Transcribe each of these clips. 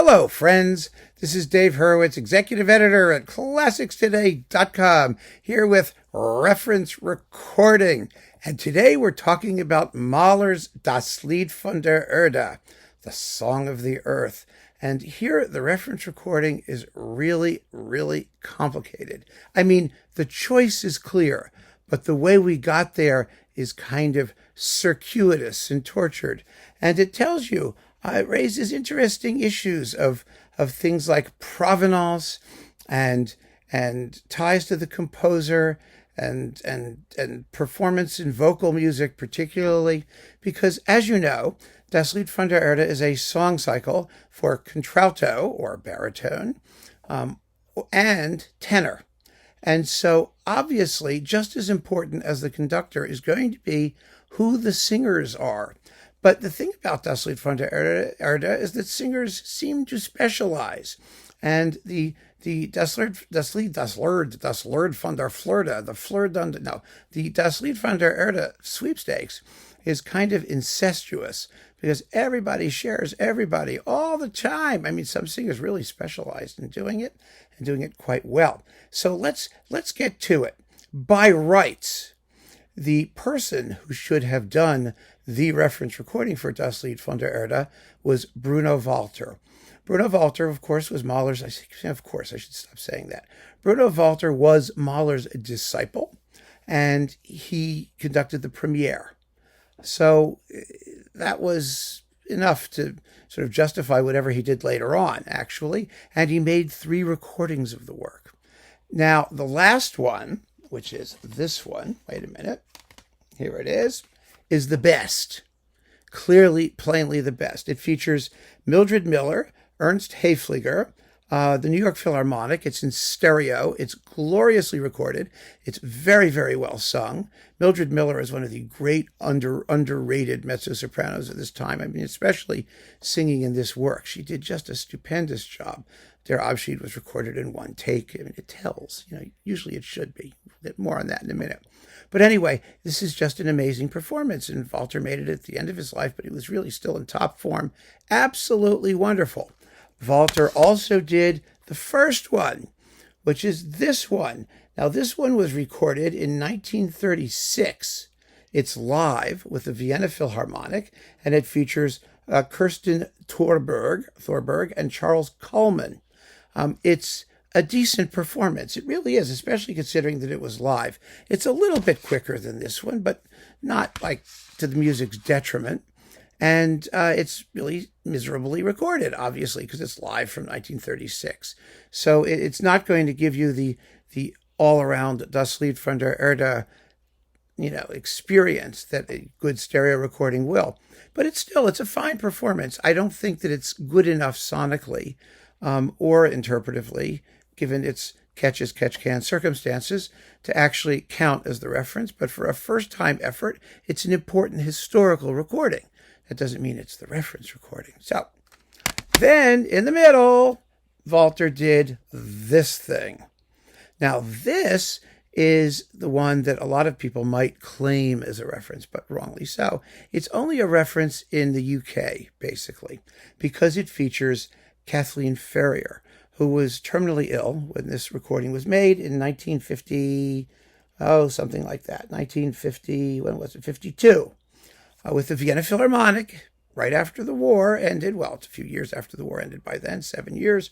Hello, friends. This is Dave Hurwitz, executive editor at ClassicsToday.com, here with reference recording. And today we're talking about Mahler's Das Lied von der Erde, the Song of the Earth. And here the reference recording is really, really complicated. I mean, the choice is clear, but the way we got there is kind of circuitous and tortured. And it tells you, it raises interesting issues of things like provenance and ties to the composer and performance in vocal music particularly, because as you know, Das Lied von der Erde is a song cycle for contralto or baritone and tenor. And so obviously just as important as the conductor is going to be who the singers are. But the thing about Das Lied von der Erde is that singers seem to specialize. And the Das Lied von der Florida, the Das Lied von der Erde sweepstakes is kind of incestuous because everybody shares everybody all the time. I mean, some singers really specialized in doing it and doing it quite well. So let's get to it. By rights, the person who should have done the reference recording for Das Lied von der Erde was Bruno Walter. Bruno Walter, of course, was Mahler's, I should stop saying that. Bruno Walter was Mahler's disciple, and he conducted the premiere. So that was enough to sort of justify whatever he did later on, actually, and he made 3 recordings of the work. Now, the last one, which is this one, wait a minute, here it is the best. Clearly, plainly the best. It features Mildred Miller, Ernst Hayfliger, the New York Philharmonic. It's in stereo. It's gloriously recorded. It's very, very well sung. Mildred Miller is one of the great underrated mezzo-sopranos of this time. I mean, especially singing in this work. She did just a stupendous job. Der Abschied was recorded in one take. I mean, it tells. Usually it should be. More on that in a minute. But anyway, this is just an amazing performance, and Walter made it at the end of his life, but he was really still in top form. Absolutely wonderful. Walter also did the first one, which is this one. Now, this one was recorded in 1936. It's live with the Vienna Philharmonic, and it features Kirsten Thorberg and Charles Kuhlmann. It's a decent performance. It really is, especially considering that it was live. It's a little bit quicker than this one, but not like to the music's detriment. And it's really miserably recorded, obviously, because it's live from 1936. So it's not going to give you the all-around Das Lied von der Erde, experience that a good stereo recording will. But it's a fine performance. I don't think that it's good enough sonically or interpretively, given its catch-as-catch-can circumstances, to actually count as the reference. But for a first-time effort, it's an important historical recording. That doesn't mean it's the reference recording. So then, in the middle, Walter did this thing. Now, this is the one that a lot of people might claim as a reference, but wrongly so. It's only a reference in the UK, basically, because it features Kathleen Ferrier, who was terminally ill when this recording was made in 1950, something like that, 1950, when was it, 52, with the Vienna Philharmonic, right after the war ended. Well, it's a few years after the war ended by then, 7 years.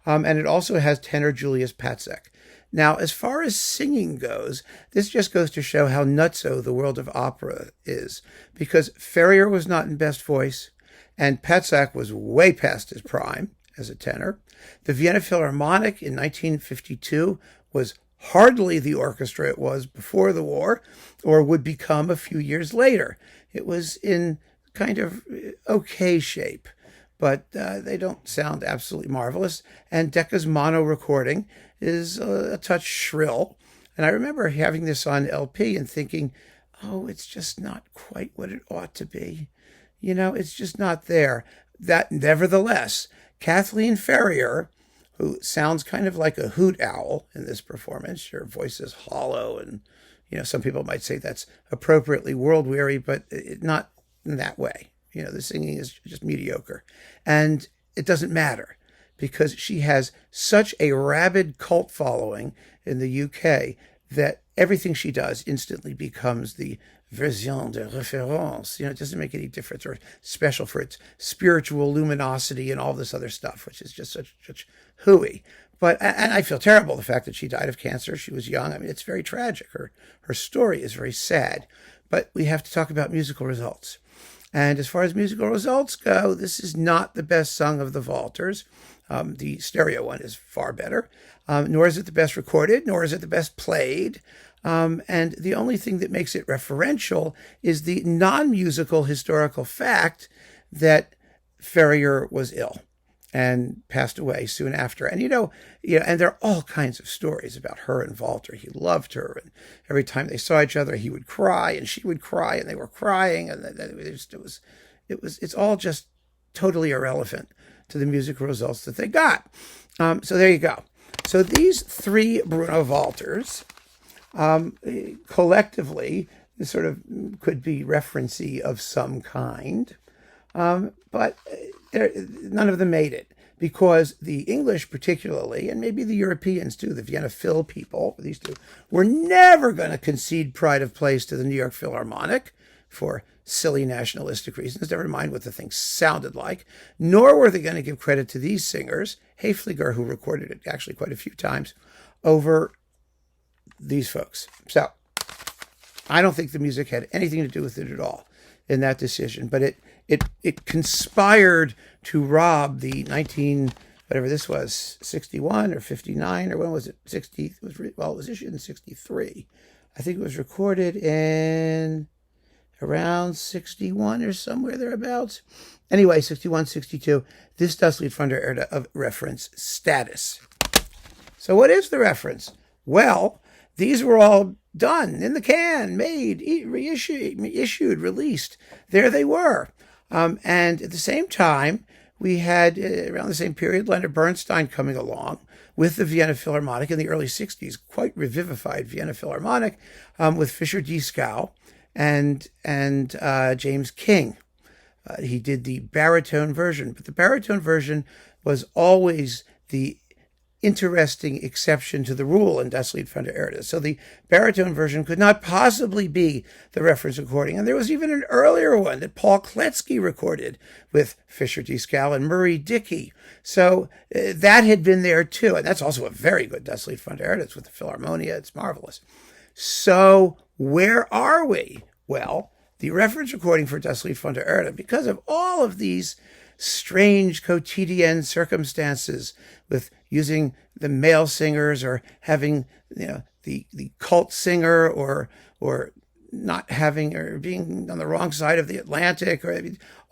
And it also has tenor Julius Patzek. Now, as far as singing goes, this just goes to show how nutso the world of opera is, because Ferrier was not in best voice, and Patzek was way past his prime as a tenor. The Vienna Philharmonic in 1952 was hardly the orchestra it was before the war, or would become a few years later. It was in kind of okay shape, but they don't sound absolutely marvelous. And Decca's mono recording is a touch shrill. And I remember having this on LP and thinking, it's just not quite what it ought to be. It's just not there. That, nevertheless, Kathleen Ferrier, who sounds kind of like a hoot owl in this performance. Her voice is hollow, and some people might say that's appropriately world-weary, but not in that way. The singing is just mediocre. And it doesn't matter because she has such a rabid cult following in the UK that everything she does instantly becomes the version de référence. It doesn't make any difference or special for its spiritual luminosity and all this other stuff, which is just such hooey. And I feel terrible the fact that she died of cancer. She was young. I mean, it's very tragic. Her story is very sad. But we have to talk about musical results. And as far as musical results go, this is not the best sung of the Walters. The stereo one is far better. Nor is it the best recorded, nor is it the best played. And the only thing that makes it referential is the non-musical historical fact that Ferrier was ill and passed away soon after. And, and there are all kinds of stories about her and Walter. He loved her. And every time they saw each other, he would cry and she would cry and they were crying. And it's all just totally irrelevant to the musical results that they got. So there you go. So these three Bruno Walters, collectively, sort of could be referencey of some kind. But none of them made it because the English particularly, and maybe the Europeans too, the Vienna Phil people, these two, were never going to concede pride of place to the New York Philharmonic for silly nationalistic reasons, never mind what the thing sounded like, nor were they going to give credit to these singers, Hayfliger, who recorded it actually quite a few times, over these folks. So I don't think the music had anything to do with it at all in that decision, but it conspired to rob the 61 or 59, or when was it? 60. It was issued in 63. I think it was recorded in around 61 or somewhere thereabouts. Anyway, 61, 62. This Das Lied von der Erde of reference status. So what is the reference? Well, these were all done, in the can, made, reissued, released. There they were. And at the same time, we had, around the same period, Leonard Bernstein coming along with the Vienna Philharmonic in the early 60s, quite revivified Vienna Philharmonic, with Fischer-Dieskau and James King. He did the baritone version, but the baritone version was always the interesting exception to the rule in Das Lied von der Erde. So the baritone version could not possibly be the reference recording. And there was even an earlier one that Paul Kletzky recorded with Fischer-Dieskau and Murray Dickey. So that had been there too. And that's also a very good Das Lied von der Erde. It's with the Philharmonia. It's marvelous. So where are we? Well, the reference recording for Das Lied von der Erde, because of all of these strange quotidian circumstances with using the male singers or having the cult singer or not having or being on the wrong side of the Atlantic, or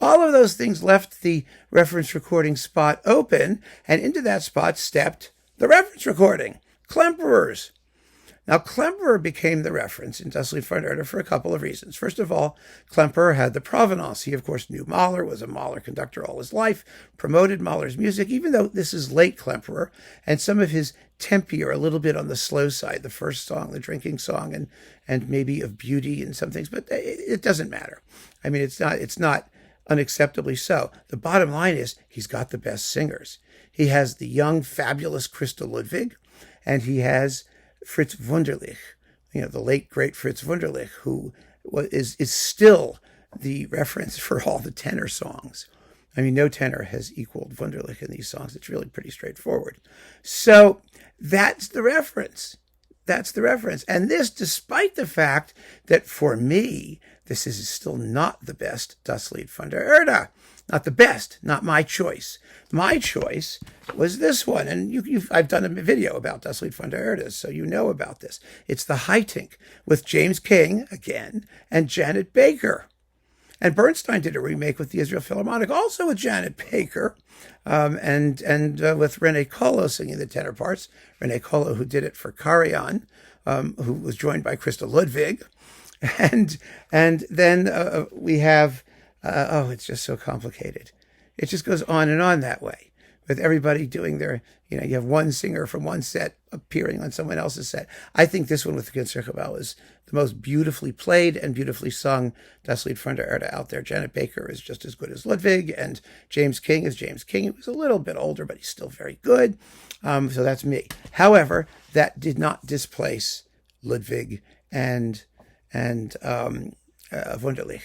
all of those things left the reference recording spot open, and into that spot stepped the reference recording, Klemperers. Now, Klemperer became the reference in Das Lied von der Erde for a couple of reasons. First of all, Klemperer had the provenance. He, of course, knew Mahler, was a Mahler conductor all his life, promoted Mahler's music, even though this is late Klemperer, and some of his tempi are a little bit on the slow side, the first song, the drinking song, and maybe of beauty and some things, but it doesn't matter. I mean, it's not unacceptably so. The bottom line is he's got the best singers. He has the young, fabulous Christa Ludwig, and he has Fritz Wunderlich, the late, great Fritz Wunderlich, who is still the reference for all the tenor songs. I mean, no tenor has equaled Wunderlich in these songs. It's really pretty straightforward. So that's the reference. That's the reference. And this, despite the fact that for me, this is still not the best Das Lied von der Erde. Not the best, not my choice. My choice was this one. And I've done a video about Das Lied von der Erde, so you know about this. It's the Haitink with James King, again, and Janet Baker. And Bernstein did a remake with the Israel Philharmonic, also with Janet Baker, and with René Colo singing the tenor parts. René Colo, who did it for Carillon, who was joined by Christa Ludwig. And then we have... it's just so complicated. It just goes on and on that way. with everybody doing their, you have one singer from one set appearing on someone else's set. I think this one with the Concertgebouw is the most beautifully played and beautifully sung Das Lied von der Erde out there. Janet Baker is just as good as Ludwig, and James King is James King. He was a little bit older, but he's still very good. So that's me. However, that did not displace Ludwig and Wunderlich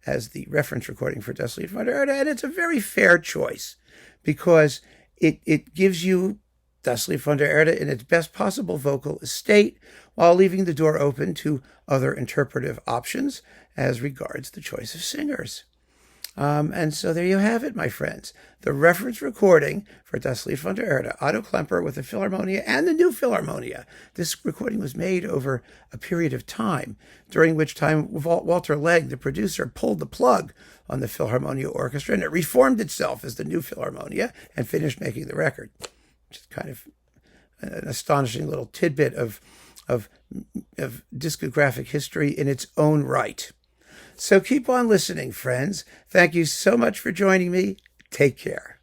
as the reference recording for Das Lied von der Erde, and it's a very fair choice because it gives you Das Lied von der Erde in its best possible vocal estate while leaving the door open to other interpretive options as regards the choice of singers. And so there you have it, my friends. The reference recording for Das Lied von der Erde, Otto Klemperer with the Philharmonia and the new Philharmonia. This recording was made over a period of time, during which time Walter Legg, the producer, pulled the plug on the Philharmonia Orchestra, and it reformed itself as the new Philharmonia and finished making the record. Which is kind of an astonishing little tidbit of discographic history in its own right. So keep on listening, friends. Thank you so much for joining me. Take care.